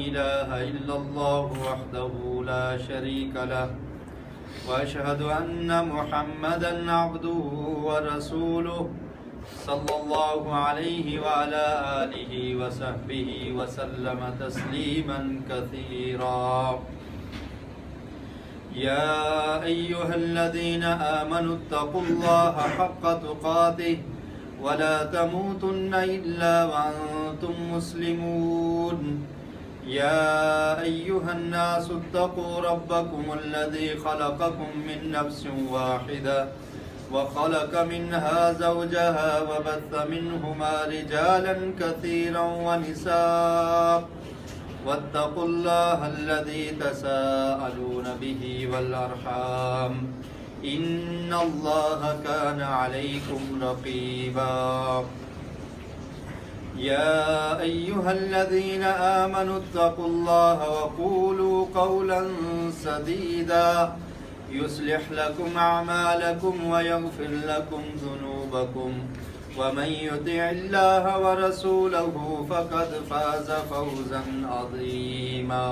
إله إلا الله وحده لا شريك له وأشهد أن محمدا عبده ورسوله صلى الله عليه وعلى آله وصحبه وسلم تسليما كثيرا يا أيها الذين آمنوا اتقوا الله حق تقاته ولا تموتن إلا وأنتم مسلمون يا أيها الناس اتقوا ربكم الذي خلقكم من نفس واحدة وخلق منها زوجها وبث منهما رجالا كثيرا ونساء واتقوا الله الذي تساءلون به والأرحام إن الله كان عليكم رقيبا يا أيها الذين آمنوا اتقوا الله وقولوا قولا سديدا يصلح لكم أعمالكم ويغفر لكم ذنوبكم ومن يطع الله ورسوله فقد فاز فوزا عظيما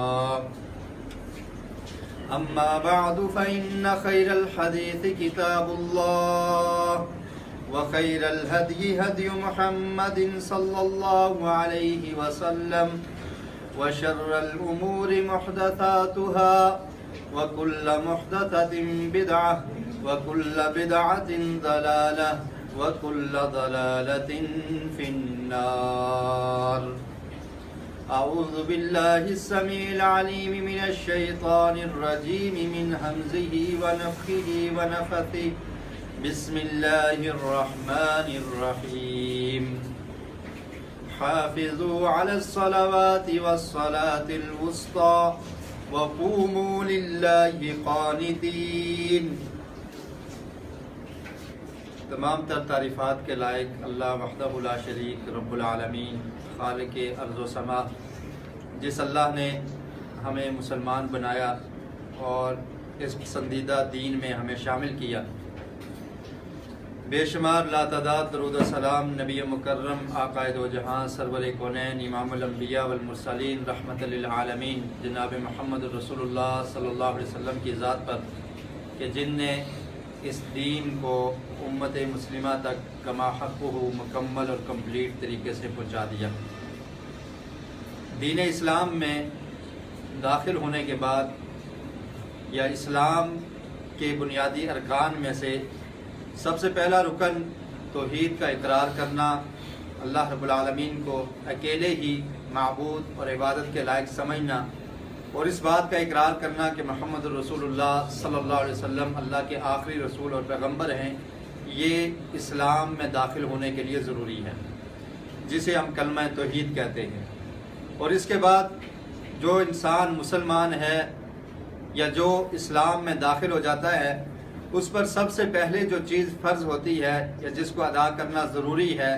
أما بعد فإن خير الحديث كتاب الله وخير الهدي هدي محمد صلى الله عليه وسلم وشر الأمور محدثاتها وكل محدثة بدعة وكل بدعة ضلالة وكل ضلالة في النار أعوذ بالله السميع العليم من الشيطان الرجيم من همزه ونفخه ونفثه بسم الله الرحمن الرحيم حافظوا على الصلوات والصلاة الوسطى وقوموا لله قانتين۔ تمام تر تعریفات کے لائق اللہ وحدہ لا شریک رب العالمین خالق ارض و سما، جس اللہ نے ہمیں مسلمان بنایا اور اس پسندیدہ دین میں ہمیں شامل کیا، بے شمار لاتعداد درود و سلام نبی مکرم آقا دو جہاں سرور کونین امام الانبیاء والمرسلین رحمت للعالمین جناب محمد رسول اللہ صلی اللہ علیہ وسلم کی ذات پر، کہ جن نے اس دین کو امت مسلمہ تک کما حق ہو مکمل اور کمپلیٹ طریقے سے پہنچا دیا۔ دین اسلام میں داخل ہونے کے بعد یا اسلام کے بنیادی ارکان میں سے سب سے پہلا رکن توحید کا اقرار کرنا، اللہ رب العالمین کو اکیلے ہی معبود اور عبادت کے لائق سمجھنا، اور اس بات کا اقرار کرنا کہ محمد رسول اللہ صلی اللہ علیہ وسلم اللہ کے آخری رسول اور پیغمبر ہیں، یہ اسلام میں داخل ہونے کے لیے ضروری ہے، جسے ہم کلمہ توحید کہتے ہیں۔ اور اس کے بعد جو انسان مسلمان ہے یا جو اسلام میں داخل ہو جاتا ہے، اس پر سب سے پہلے جو چیز فرض ہوتی ہے یا جس کو ادا کرنا ضروری ہے،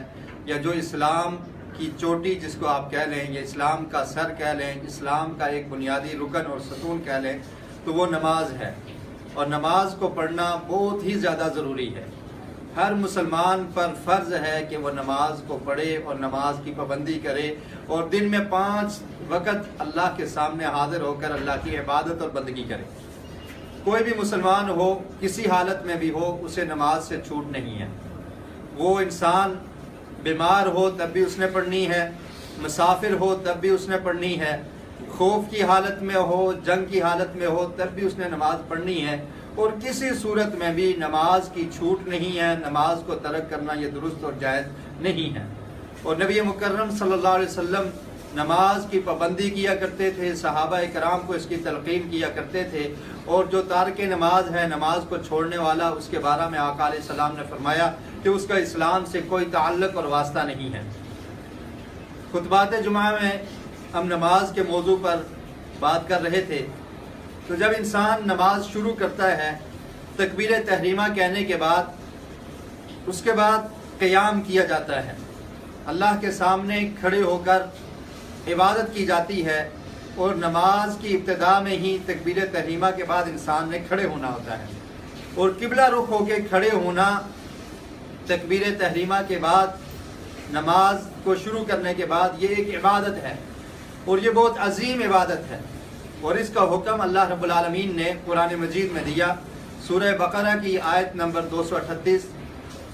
یا جو اسلام کی چوٹی جس کو آپ کہہ لیں یا اسلام کا سر کہہ لیں، اسلام کا ایک بنیادی رکن اور ستون کہہ لیں، تو وہ نماز ہے۔ اور نماز کو پڑھنا بہت ہی زیادہ ضروری ہے۔ ہر مسلمان پر فرض ہے کہ وہ نماز کو پڑھے اور نماز کی پابندی کرے، اور دن میں 5 وقت اللہ کے سامنے حاضر ہو کر اللہ کی عبادت اور بندگی کرے۔ کوئی بھی مسلمان ہو، کسی حالت میں بھی ہو، اسے نماز سے چھوٹ نہیں ہے۔ وہ انسان بیمار ہو تب بھی اس نے پڑھنی ہے، مسافر ہو تب بھی اس نے پڑھنی ہے، خوف کی حالت میں ہو، جنگ کی حالت میں ہو تب بھی اس نے نماز پڑھنی ہے، اور کسی صورت میں بھی نماز کی چھوٹ نہیں ہے۔ نماز کو ترک کرنا یہ درست اور جائز نہیں ہے۔ اور نبی مکرم صلی اللہ علیہ وسلم نماز کی پابندی کیا کرتے تھے، صحابہ کرام کو اس کی تلقین کیا کرتے تھے، اور جو تارک نماز ہے، نماز کو چھوڑنے والا، اس کے بارے میں آقا علیہ السلام نے فرمایا کہ اس کا اسلام سے کوئی تعلق اور واسطہ نہیں ہے۔ خطبات جمعہ میں ہم نماز کے موضوع پر بات کر رہے تھے، تو جب انسان نماز شروع کرتا ہے تکبیر تحریمہ کہنے کے بعد، اس کے بعد قیام کیا جاتا ہے، اللہ کے سامنے کھڑے ہو کر عبادت کی جاتی ہے، اور نماز کی ابتدا میں ہی تکبیر تحریمہ کے بعد انسان نے کھڑے ہونا ہوتا ہے، اور قبلہ رخ ہو کے کھڑے ہونا تکبیر تحریمہ کے بعد نماز کو شروع کرنے کے بعد یہ ایک عبادت ہے۔ اور یہ بہت عظیم عبادت ہے، اور اس کا حکم اللہ رب العالمین نے قرآن مجید میں دیا۔ سورہ بقرہ کی آیت نمبر 238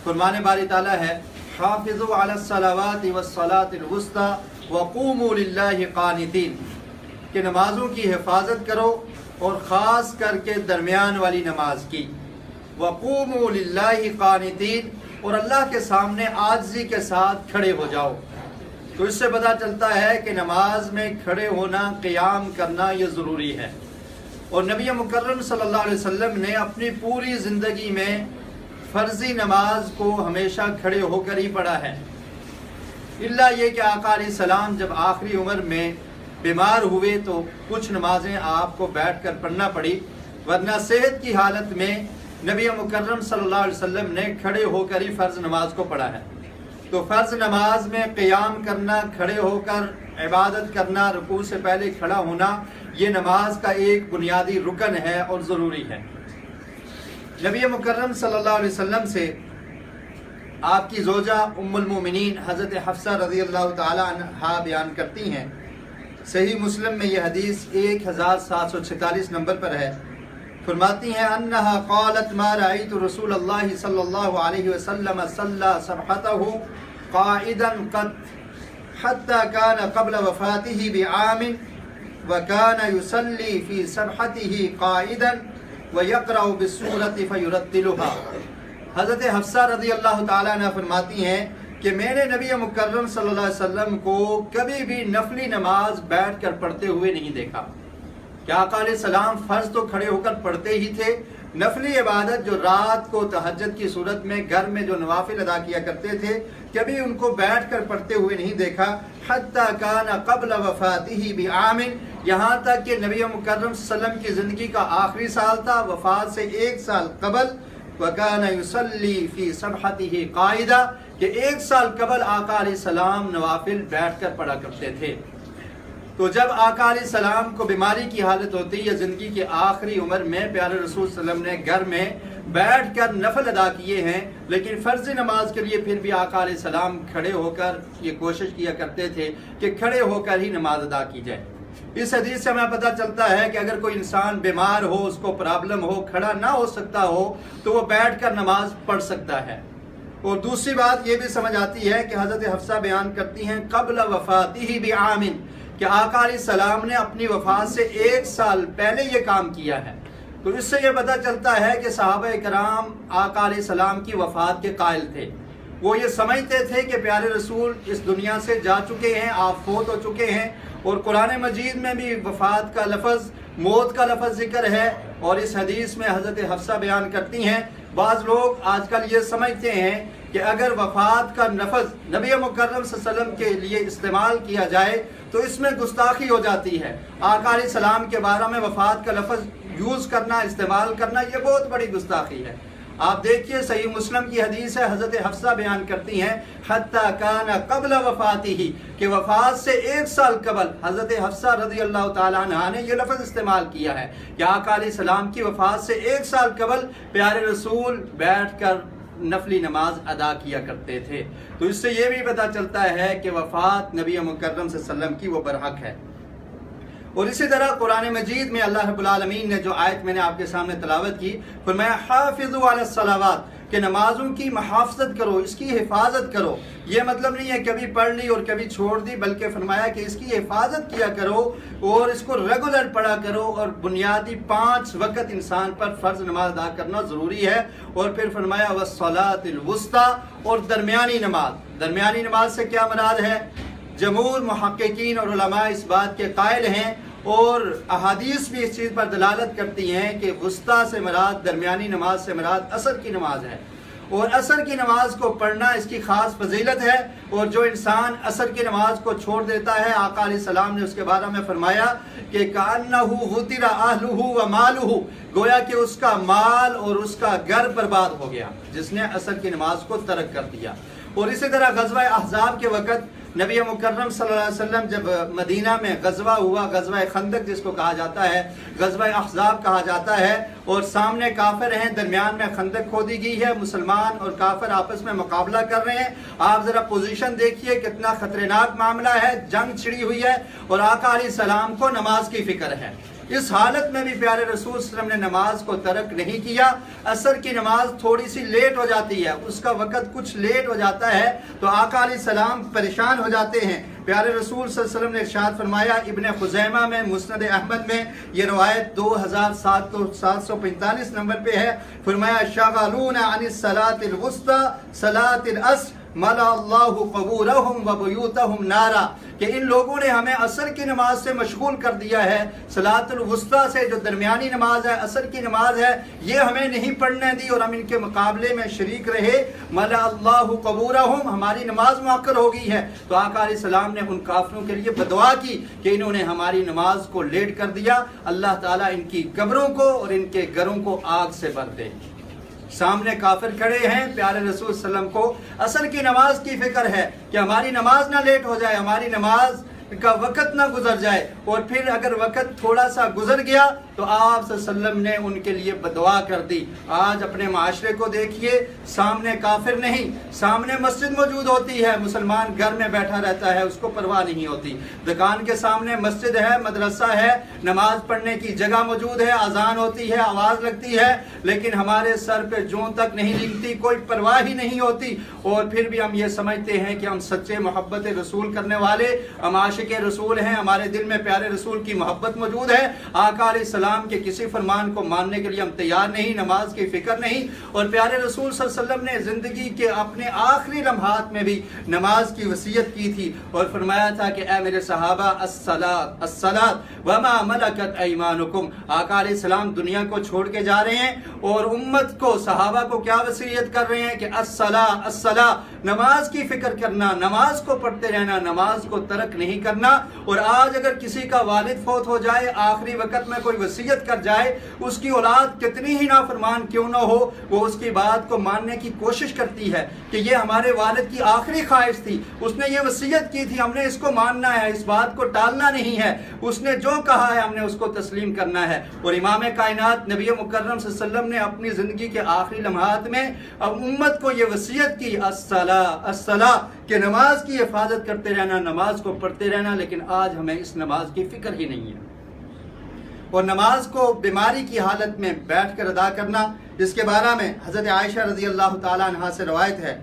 فرمان باری تعالیٰ ہے، حافظوا علی الصلوات والصلاة الوسطی وقوموا للہ قانتین، کہ نمازوں کی حفاظت کرو اور خاص کر کے درمیان والی نماز کی، وقوموا للہ قانتین، اور اللہ کے سامنے عاجزی کے ساتھ کھڑے ہو جاؤ۔ تو اس سے پتہ چلتا ہے کہ نماز میں کھڑے ہونا، قیام کرنا یہ ضروری ہے، اور نبی مکرم صلی اللہ علیہ وسلم نے اپنی پوری زندگی میں فرضی نماز کو ہمیشہ کھڑے ہو کر ہی پڑھا ہے، الا یہ کہ آقا علیہ السلام جب آخری عمر میں بیمار ہوئے تو کچھ نمازیں آپ کو بیٹھ کر پڑھنا پڑی، ورنہ صحت کی حالت میں نبی مکرم صلی اللہ علیہ وسلم نے کھڑے ہو کر ہی فرض نماز کو پڑھا ہے۔ تو فرض نماز میں قیام کرنا، کھڑے ہو کر عبادت کرنا، رکوع سے پہلے کھڑا ہونا، یہ نماز کا ایک بنیادی رکن ہے اور ضروری ہے۔ نبی مکرم صلی اللہ علیہ وسلم سے آپ کی زوجہ ام المومنین حضرت حفصہ رضی اللہ تعالی عنہا بیان کرتی ہیں، صحیح مسلم میں یہ حدیث 1746 نمبر پر ہے، فرماتی ہیں انہا قالت ما رأیت رسول اللہ صلی اللہ علیہ وسلم صلی صبحته قائدا قط حتی کان قبل وفاته بعام وکان یصلی فی صبحته قائدا ویقرأ بالسورة فیرتلها۔ حضرت حفصہ رضی اللہ تعالیٰ عنہ فرماتی ہیں کہ میں نے نبی مکرم صلی اللہ علیہ وسلم کو کبھی بھی نفلی نماز بیٹھ کر پڑھتے ہوئے نہیں دیکھا، کہ آقا علیہ السلام فرض تو کھڑے ہو کر پڑھتے ہی تھے، نفلی عبادت جو رات کو تہجد کی صورت میں گھر میں جو نوافل ادا کیا کرتے تھے، کبھی ان کو بیٹھ کر پڑھتے ہوئے نہیں دیکھا۔ حتی کان قبل وفاتہ بعام، یہاں تک کہ نبی مکرم صلی اللہ علیہ وسلم کی زندگی کا آخری سال تھا، وفات سے 1 سال قبل، وکان یصلی فی صبحته قائدا، کہ 1 سال قبل آقا علیہ السلام نوافل بیٹھ کر پڑھا کرتے تھے۔ تو جب آقا علیہ السلام کو بیماری کی حالت ہوتی ہے، زندگی کے آخری عمر میں پیارے رسول صلی اللہ علیہ وسلم نے گھر میں بیٹھ کر نفل ادا کیے ہیں، لیکن فرض نماز کے لیے پھر بھی آقا علیہ السلام کھڑے ہو کر یہ کوشش کیا کرتے تھے کہ کھڑے ہو کر ہی نماز ادا کی جائے۔ اس حدیث سے ہمیں پتہ چلتا ہے کہ اگر کوئی انسان بیمار ہو، اس کو پرابلم ہو، کھڑا نہ ہو سکتا ہو، تو وہ بیٹھ کر نماز پڑھ سکتا ہے۔ اور دوسری بات یہ بھی سمجھ آتی ہے کہ حضرت حفصہ بیان کرتی ہیں قبل وفاتہ بعام، کہ آقا علیہ السلام نے اپنی وفات سے 1 سال پہلے یہ کام کیا ہے۔ تو اس سے یہ پتہ چلتا ہے کہ صحابہ کرام آقا علیہ السلام کی وفات کے قائل تھے، وہ یہ سمجھتے تھے کہ پیارے رسول اس دنیا سے جا چکے ہیں، آپ فوت ہو چکے ہیں، اور قرآن مجید میں بھی وفات کا لفظ، موت کا لفظ ذکر ہے، اور اس حدیث میں حضرت حفصہ بیان کرتی ہیں بعض لوگ آج کل یہ سمجھتے ہیں کہ اگر وفات کا لفظ نبی مکرم صلی اللہ علیہ وسلم کے لیے استعمال کیا جائے تو اس میں گستاخی ہو جاتی ہے۔ آقا علیہ السلام کے بارے میں وفات کا لفظ یوز کرنا، استعمال کرنا، یہ بہت بڑی گستاخی ہے۔ آپ دیکھیے صحیح مسلم کی حدیث ہے، حضرت حفصہ بیان کرتی ہیں حتی کان قبل وفاتہ، کہ وفات سے 1 سال قبل حضرت حفصہ رضی اللہ تعالیٰ عنہ نے یہ لفظ استعمال کیا ہے کہ آقا علیہ السلام کی وفات سے 1 سال قبل پیارے رسول بیٹھ کر نفلی نماز ادا کیا کرتے تھے۔ تو اس سے یہ بھی پتہ چلتا ہے کہ وفات نبی مکرم صلی اللہ علیہ وسلم کی وہ برحق ہے۔ اور اسی طرح قرآن مجید میں اللہ رب العالمین نے جو آیت میں نے آپ کے سامنے تلاوت کی، فرمایا حافظوا علی الصلوات، کہ نمازوں کی محافظت کرو، اس کی حفاظت کرو۔ یہ مطلب نہیں ہے کبھی پڑھ لی اور کبھی چھوڑ دی، بلکہ فرمایا کہ اس کی حفاظت کیا کرو اور اس کو ریگولر پڑھا کرو، اور بنیادی 5 وقت انسان پر فرض نماز ادا کرنا ضروری ہے۔ اور پھر فرمایا والصلاۃ الوسطی، اور درمیانی نماز۔ درمیانی نماز سے کیا مراد ہے؟ جمہور محققین اور علماء اس بات کے قائل ہیں، اور احادیث بھی اس چیز پر دلالت کرتی ہیں کہ وسطیٰ سے مراد، درمیانی نماز سے مراد عصر کی نماز ہے، اور عصر کی نماز کو پڑھنا اس کی خاص فضیلت ہے۔ اور جو انسان عصر کی نماز کو چھوڑ دیتا ہے، آقا علیہ السلام نے اس کے بارے میں فرمایا کہ کأنہ غتر اہلہ ومالہ، گویا کہ اس کا مال اور اس کا گھر برباد ہو گیا جس نے عصر کی نماز کو ترک کر دیا۔ اور اسی طرح غزوہ احزاب کے وقت نبی مکرم صلی اللہ علیہ وسلم جب مدینہ میں غزوہ ہوا، غزوہ خندق جس کو کہا جاتا ہے، غزوہ احزاب کہا جاتا ہے، اور سامنے کافر ہیں، درمیان میں خندق کھودی گئی ہے، مسلمان اور کافر آپس میں مقابلہ کر رہے ہیں۔ آپ ذرا پوزیشن دیکھیے، کتنا خطرناک معاملہ ہے، جنگ چھڑی ہوئی ہے، اور آقا علیہ السلام کو نماز کی فکر ہے۔ اس حالت میں بھی پیارے رسول صلی اللہ علیہ وسلم نے نماز کو ترک نہیں کیا۔ عصر کی نماز تھوڑی سی لیٹ ہو جاتی ہے، اس کا وقت کچھ لیٹ ہو جاتا ہے تو آقا علیہ السلام پریشان ہو جاتے ہیں۔ پیارے رسول صلی اللہ علیہ وسلم نے ارشاد فرمایا، ابن خزیمہ میں، مسند احمد میں یہ روایت 2745 نمبر پہ ہے، فرمایا شغلون عن الصلاة الوسطى صلاة العصر ملا اللہ قبورہم و بیوتہم نارا، کہ ان لوگوں نے ہمیں عصر کی نماز سے مشغول کر دیا ہے، صلاۃ الوسطیٰ سے جو درمیانی نماز ہے، عصر کی نماز ہے، یہ ہمیں نہیں پڑھنے دی اور ہم ان کے مقابلے میں شریک رہے، ملا اللہ قبورہم، ہماری نماز مؤخر ہو گئی ہے۔ تو آقا علیہ السلام نے ان کافروں کے لیے بدعا کی کہ انہوں نے ہماری نماز کو لیٹ کر دیا، اللہ تعالیٰ ان کی قبروں کو اور ان کے گھروں کو آگ سے بھر دے۔ سامنے کافر کھڑے ہیں، پیارے رسول صلی اللہ علیہ وسلم کو عصر کی نماز کی فکر ہے کہ ہماری نماز نہ لیٹ ہو جائے، ہماری نماز کا وقت نہ گزر جائے، اور پھر اگر وقت تھوڑا سا گزر گیا تو آپ صلی اللہ علیہ وسلم نے ان کے لیے بدعا کر دی۔ آج اپنے معاشرے کو دیکھیے، سامنے کافر نہیں، سامنے مسجد موجود ہوتی ہے، مسلمان گھر میں بیٹھا رہتا ہے، اس کو پرواہ نہیں ہوتی۔ دکان کے سامنے مسجد ہے، مدرسہ ہے، نماز پڑھنے کی جگہ موجود ہے، اذان ہوتی ہے، آواز لگتی ہے، لیکن ہمارے سر پہ جون تک نہیں لگتی، کوئی پرواہ ہی نہیں ہوتی، اور پھر بھی ہم یہ سمجھتے ہیں کہ ہم سچے محبت رسول کرنے والے، ہم عاشق رسول ہیں، ہمارے دل میں پیارے رسول کی محبت موجود ہے۔ آقا علیہ السلام کے کسی فرمان کو ماننے کے لیے ہم تیار نہیں، نماز کی فکر نہیں، اور پیارے رسول صلی اللہ علیہ وسلم نے زندگی کے اپنے آخری لمحات میں بھی نماز کی وصیت کی تھی اور فرمایا تھا کہ اے میرے صحابہ، الصلاۃ الصلاۃ وما ملکت ایمانکم۔ آقا علیہ السلام دنیا کو چھوڑ کے جا رہے ہیں اور امت کو، صحابہ کو کیا وصیت کر رہے ہیں کہ الصلاۃ الصلاۃ، نماز کی فکر کرنا، نماز کو پڑھتے رہنا، نماز کو ترک نہیں کرنا۔ اور آج اگر کسی کا والد فوت ہو جائے، آخری وقت میں کوئی وصیت کر جائے، اس کی اولاد کتنی ہی نافرمان کیوں نہ ہو، وہ اس کی بات کو ماننے کی کوشش کرتی ہے کہ یہ ہمارے والد کی آخری خواہش تھی، اس نے یہ وصیت کی تھی، ہم نے اس کو ماننا ہے، اس بات کو ٹالنا نہیں ہے، اس نے جو کہا ہے ہم نے اس کو تسلیم کرنا ہے۔ اور امام کائنات نبی مکرم صلی اللہ علیہ وسلم نے اپنی زندگی کے آخری لمحات میں اب امت کو یہ وصیت کی، الصلاۃ الصلاۃ، کہ نماز کی حفاظت کرتے رہنا، نماز کو پڑھتے رہنا، لیکن آج ہمیں اس نماز کی فکر ہی نہیں ہے۔ اور نماز کو بیماری کی حالت میں بیٹھ کر ادا کرنا، جس کے بارے میں حضرت عائشہ رضی اللہ تعالیٰ عنہا سے روایت ہے،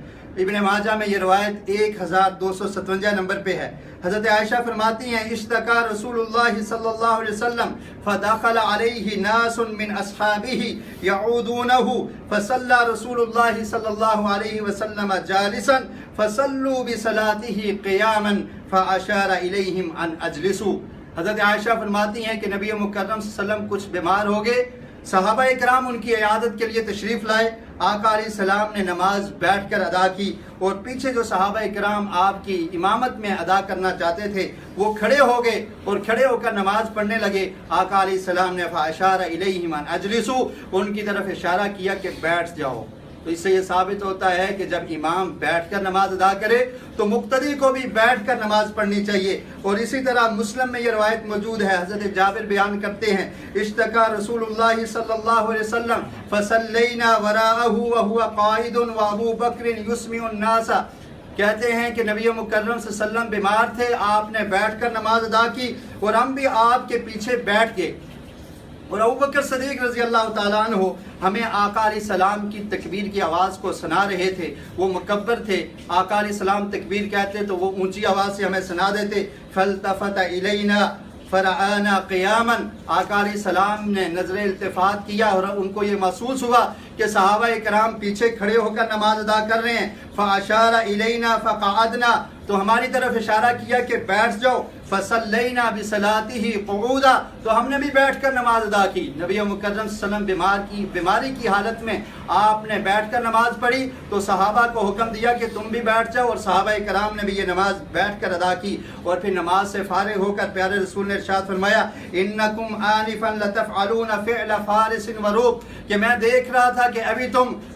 ابن ماجہ میں یہ روایت 1257 نمبر پہ ہے۔ حضرت عائشہ فرماتی ہیں، اشتکا رسول اللہ صلی اللہ علیہ وسلم فدخل علیہ ناس من اصحابہ یعودونہ فصلی رسول اللہ صلی اللہ علیہ وسلم جالسا فصلوا بصلاتہ قیاما فاشار الیہم ان اجلسوا۔ حضرت عائشہ فرماتی ہیں کہ نبی مکرم صلی اللہ علیہ وسلم کچھ بیمار ہو گئے، صحابہ اکرام ان کی عیادت کے لیے تشریف لائے، آقا علیہ السلام نے نماز بیٹھ کر ادا کی، اور پیچھے جو صحابہ اکرام آپ کی امامت میں ادا کرنا چاہتے تھے وہ کھڑے ہو گئے اور کھڑے ہو کر نماز پڑھنے لگے۔ آقا علیہ السلام نے فاشار الیہم ان اجلسوا، ان کی طرف اشارہ کیا کہ بیٹھ جاؤ۔ تو اس سے یہ ثابت ہوتا ہے کہ جب امام بیٹھ کر نماز ادا کرے تو مقتدی کو بھی بیٹھ کر نماز پڑھنی چاہیے۔ اور اسی طرح مسلم میں یہ روایت موجود ہے، حضرت جابر بیان کرتے ہیں، اشتکا رسول اللہ صلی اللہ علیہ وسلم فصلینا وراءہ وہو قائد وابو بکر یسمع الناس۔ کہتے ہیں کہ نبی مکرم صلی اللہ علیہ وسلم بیمار تھے، آپ نے بیٹھ کر نماز ادا کی اور ہم بھی آپ کے پیچھے بیٹھ گئے، اور ابوبکر صدیق رضی اللہ تعالیٰ عنہ ہمیں آقا علیہ السلام کی تکبیر کی آواز کو سنا رہے تھے، وہ مکبر تھے، آقا علیہ السلام تکبیر کہتے تو وہ اونچی آواز سے ہمیں سنا دیتے۔ فالتفت الینا فرعانا قیاما، آقا علیہ السلام نے نظر التفات کیا اور ان کو یہ محسوس ہوا کہ صحابہ کرام پیچھے کھڑے ہو کر نماز ادا کر رہے ہیں۔ فاشار الینا فقعدنا، تو ہماری طرف اشارہ کیا کہ بیٹھ جاؤ۔ فصلینا بصلاتہ قعودا، تو ہم نے بھی بیٹھ کر نماز ادا کی۔ نبی مکرم صلی اللہ علیہ وسلم بیماری کی حالت میں آپ نے بیٹھ کر نماز پڑھی تو صحابہ کو حکم دیا کہ تم بھی بیٹھ جاؤ، اور صحابہ کرام نے بھی یہ نماز بیٹھ کر ادا کی۔ اور پھر نماز سے فارغ ہو کر پیارے رسول نے ارشاد فرمایا، انکم آنفا لتفعلون فعل فارس وروم، کہ میں دیکھ رہا تھا کہ ابھی تم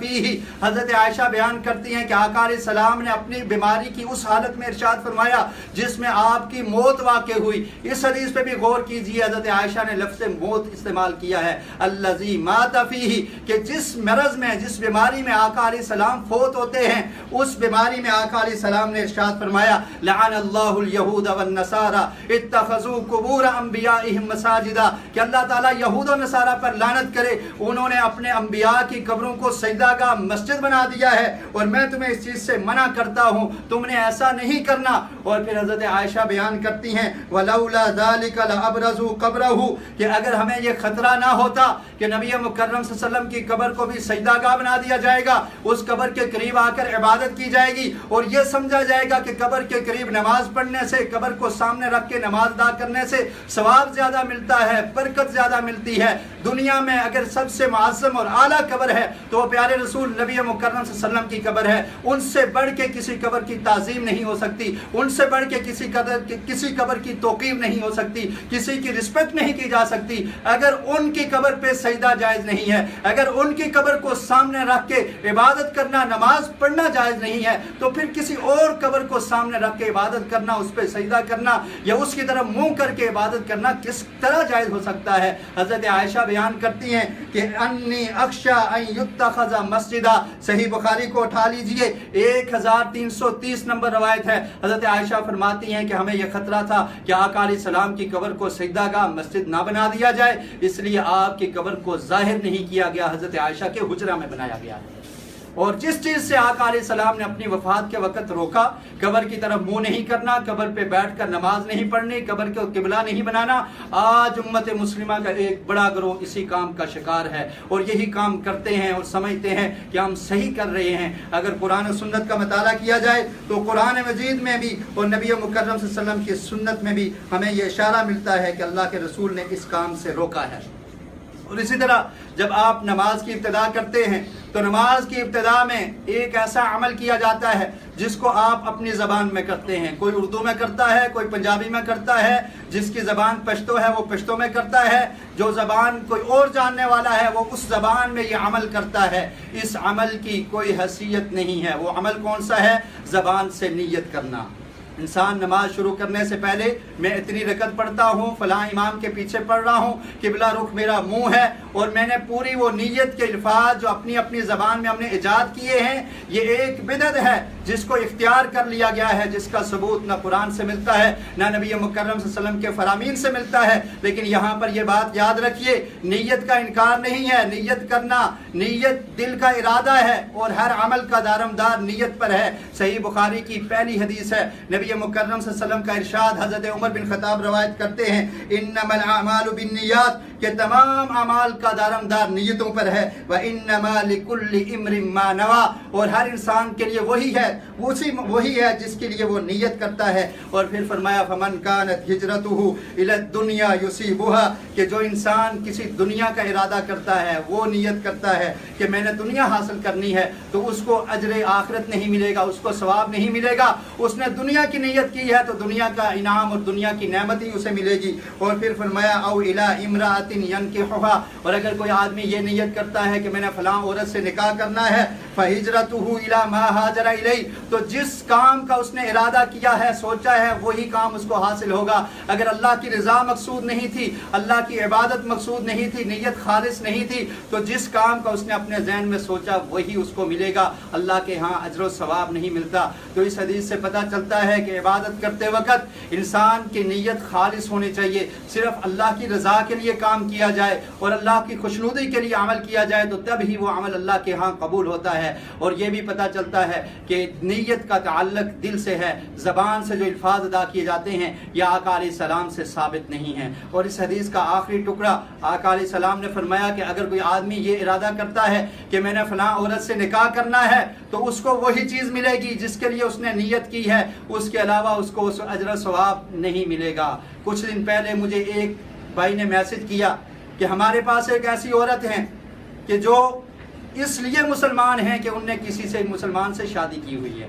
فيه. حضرت عائشہ بیان کرتی ہیں کہ آقا علیہ السلام نے اپنی بیماری کی اس حالت میں ارشاد فرمایا جس میں آپ کی موت واقع ہوئی. اس حدیث پہ بھی غور کیجئے، حضرت عائشہ نے لفظ موت استعمال کیا ہے، الذی مات فیہ، کہ جس مرض میں، جس بیماری میں آقا علیہ السلام فوت ہوتے ہیں، اس بیماری میں آقا علیہ السلام نے ارشاد فرمایا لعن اللہ الیہود والنصارى اتخذوا قبور انبیائہم مساجدا، کہ اللہ تعالیٰ یہود و نصارہ پر لعنت کرے، انہوں نے اپنے انبیاء کی قبروں کو سجدہ گاہ مسجد بنا دیا ہے، اور میں تمہیں اس چیز سے منع کرتا ہوں، تم نے ایسا نہیں کرنا. اور پھر حضرت عائشہ بیان کرتی ہیں وَلَوْلَا ذَلِكَ لَأَبْرَزُوا قَبْرَهُ، کہ اگر ہمیں یہ خطرہ نہ ہوتا کہ نبی مکرم صلی اللہ علیہ وسلم کی قبر کو بھی سجدہ گاہ بنا دیا جائے گا، اس قبر کے قریب آ کر عبادت کی جائے گی، اور یہ سمجھا جائے گا کہ قبر کے قریب نماز پڑھنے سے، قبر کو سامنے رکھ کے نماز ادا کرنے سے ثواب زیادہ ملتا ہے، برکت زیادہ ملتی ہے. دنیا میں اگر سب سے معظم اور اعلیٰ قبر ہے تو وہ پیارے رسول نبی مکرم صلی اللہ علیہ وسلم کی قبر ہے. ان سے بڑھ کے کسی قبر کی تعظیم نہیں ہو سکتی، ان سے بڑھ کے کسی قبر کی توقیر نہیں ہو سکتی، کسی کی رسپیکٹ نہیں کی جا سکتی. اگر ان کی قبر پہ سجدہ جائز نہیں ہے، اگر ان کی قبر کو سامنے رکھ کے عبادت کرنا، نماز پڑھنا جائز نہیں ہے، تو پھر کسی اور قبر کو سامنے رکھ کے عبادت کرنا، اس پہ سجدہ کرنا یا اس کی طرف منہ کر کے عبادت کرنا کس طرح جائز ہو سکتا ہے؟ حضرت عائشہ بیان کرتی ہیں کہ انی اخشا ان یتخذ مسجدہ. صحیح بخاری کو اٹھا لیجئے، 1330 نمبر روایت ہے. حضرت عائشہ فرماتی ہیں کہ ہمیں یہ خطرہ تھا کہ آقا علیہ السلام کی قبر کو سجدہ گاہ مسجد نہ بنا دیا جائے، اس لیے آپ کی قبر کو ظاہر نہیں کیا گیا، حضرت عائشہ کے حجرہ میں بنایا گیا ہے. اور جس چیز سے آقا علیہ السلام نے اپنی وفات کے وقت روکا، قبر کی طرف منہ نہیں کرنا، قبر پہ بیٹھ کر نماز نہیں پڑھنی، قبر کو قبلہ نہیں بنانا، آج امت مسلمہ کا ایک بڑا گروہ اسی کام کا شکار ہے اور یہی کام کرتے ہیں اور سمجھتے ہیں کہ ہم صحیح کر رہے ہیں. اگر قرآن و سنت کا مطالعہ کیا جائے تو قرآن مجید میں بھی اور نبی مکرم صلی اللہ علیہ وسلم کی سنت میں بھی ہمیں یہ اشارہ ملتا ہے کہ اللہ کے رسول نے اس کام سے روکا ہے. اور اسی طرح جب آپ نماز کی ابتدا کرتے ہیں تو نماز کی ابتدا میں ایک ایسا عمل کیا جاتا ہے جس کو آپ اپنی زبان میں کرتے ہیں. کوئی اردو میں کرتا ہے، کوئی پنجابی میں کرتا ہے، جس کی زبان پشتو ہے وہ پشتو میں کرتا ہے، جو زبان کوئی اور جاننے والا ہے وہ اس زبان میں یہ عمل کرتا ہے. اس عمل کی کوئی حیثیت نہیں ہے. وہ عمل کون سا ہے؟ زبان سے نیت کرنا. انسان نماز شروع کرنے سے پہلے میں اتنی رکعت پڑھتا ہوں، فلاں امام کے پیچھے پڑھ رہا ہوں، قبلہ رخ میرا منہ ہے، اور میں نے پوری وہ نیت کے الفاظ جو اپنی اپنی زبان میں ہم نے ایجاد کیے ہیں، یہ ایک بدعت ہے جس کو اختیار کر لیا گیا ہے، جس کا ثبوت نہ قرآن سے ملتا ہے نہ نبی مکرم صلی اللہ علیہ وسلم کے فرامین سے ملتا ہے. لیکن یہاں پر یہ بات یاد رکھیے، نیت کا انکار نہیں ہے. نیت کرنا، نیت دل کا ارادہ ہے اور ہر عمل کا دارمدار نیت پر ہے. صحیح بخاری کی پہلی حدیث ہے، نبی مکرم صلی اللہ علیہ وسلم کا ارشاد حضرت عمر بن خطاب روایت کرتے ہیں انما الاعمال بالنیات، کہ تمام اعمال کا دارمدار نیتوں پر ہے. وانما لكل امرئ ما نوى، اور ہر انسان کے لیے وہی ہے جس کے لیے وہ نیت کرتا ہے. اور پھر فرمایا فمن كانت هجرته الى الدنيا يصيبها، کہ جو انسان کسی دنیا کا ارادہ کرتا ہے، وہ نیت کرتا ہے کہ میں نے دنیا حاصل کرنی ہے، تو اس کو اجر آخرت نہیں ملے گا، اس کو ثواب نہیں ملے گا. اس نے دنیا کی نیت کی ہے تو دنیا کا انعام اور دنیا کی نعمت ہی اسے ملے گی. اور پھر فرمایا او الى امرأة ينكحها، اور اگر کوئی آدمی یہ نیت کرتا ہے کہ میں نے فلاں عورت سے نکاح کرنا ہے، فہجرته الى ما هاجر الیہ، تو جس کام کا اس نے ارادہ کیا ہے، سوچا ہے، وہی کام اس کو حاصل ہوگا. اگر اللہ کی رضا مقصود نہیں تھی، اللہ کی عبادت مقصود نہیں تھی، نیت خالص نہیں تھی، تو جس کام کا اس نے اپنے ذہن میں سوچا وہی اس کو ملے گا. اللہ کے ہاں اجر و ثواب نہیں ملتا. تو اس حدیث سے پتہ چلتا ہے کہ عبادت کرتے وقت انسان کی نیت خالص ہونی چاہیے، صرف اللہ کی رضا کے لیے کام کیا جائے اور اللہ کی خوشنودی کے لیے عمل کیا جائے تو تب ہی وہ عمل اللہ کے ہاں قبول ہوتا ہے. اور یہ بھی پتہ چلتا ہے کہ نیت کا تعلق دل سے ہے. زبان سے جو الفاظ ادا کیے جاتے ہیں یہ آقا علیہ السلام سے ثابت نہیں ہیں. اور اس حدیث کا آخری ٹکڑا آقا علیہ السلام نے فرمایا کہ اگر کوئی آدمی یہ ارادہ کرتا ہے کہ میں نے فلاں عورت سے نکاح کرنا ہے تو اس کو وہی چیز ملے گی جس کے لیے اس نے نیت کی ہے، اس کے علاوہ اس کو اس اجر و ثواب نہیں ملے گا. کچھ دن پہلے مجھے ایک بھائی نے میسج کیا کہ ہمارے پاس ایک ایسی عورت ہیں کہ جو اس لیے مسلمان ہیں کہ ان نے کسی سے مسلمان سے شادی کی ہوئی ہے،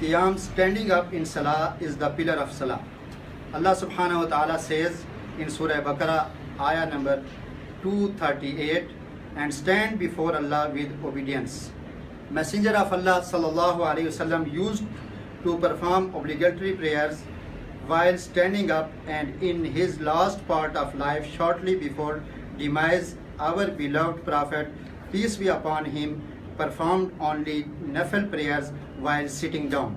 Qiyam, standing up in Salah, is the pillar of Salah. Allah subhanahu wa ta'ala says in Surah Baqarah, ayah number 238, and stand before Allah with obedience. Messenger of Allah sallallahu alaihi wasallam used to perform obligatory prayers while standing up, and in his last part of life, shortly before demise, our beloved Prophet, peace be upon him, performed only nafil prayers while sitting down.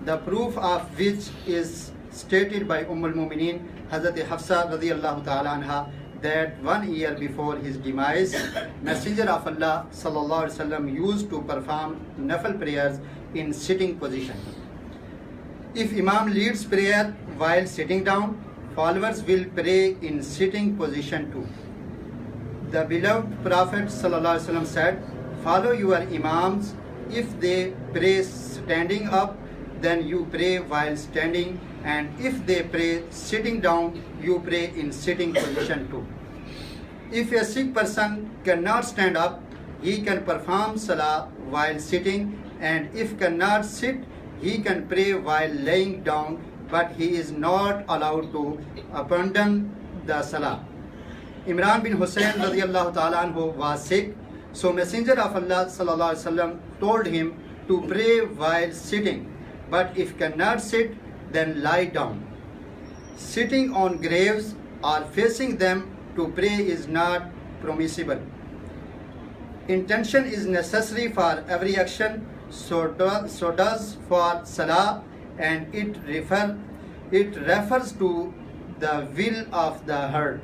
The proof of which is stated by Umm al-Mumineen Hazrat Hafsa radiyallahu ta'ala anha, that 1 year before his demise, Messenger of Allah sallallahu alaihi wasallam used to perform nafil prayers in sitting position. If Imam leads prayer while sitting down, followers will pray in sitting position too. The beloved Prophet sallallahu alaihi wasallam said, follow your Imams. If they pray standing up, then you pray while standing, and if they pray sitting down, you pray in sitting position too. If a sick person cannot stand up, he can perform salah while sitting, and if cannot sit, he can pray while laying down, but he is not allowed to abandon the salah. Imran bin Hussein radiyallahu ta'ala anhu was sick, so Messenger of Allah sallallahu alaihi wasallam told him to pray while sitting, but if cannot sit, then lie down. Sitting on graves or facing them to pray is not permissible. Intention is necessary for every action, so does for salah, and it refers to the will of the heart.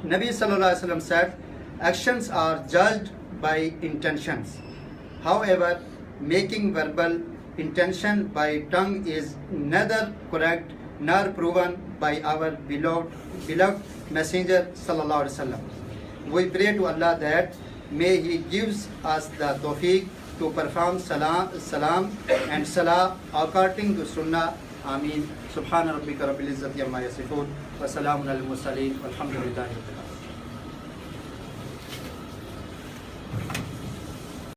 Nabi sallallahu alaihi wasallam said, actions are judged by intentions. However, making verbal intention by tongue is neither correct nor proven by our beloved Messenger sallallahu alaihi wasallam. We pray to Allah that may He gives us the tawfiq to perform salam and salah according to Sunnah. Ameen. Subhana rabbika rabbil izzati amma yasifun wa salamun al mursaleen walhamdulillahi rabbil alamin.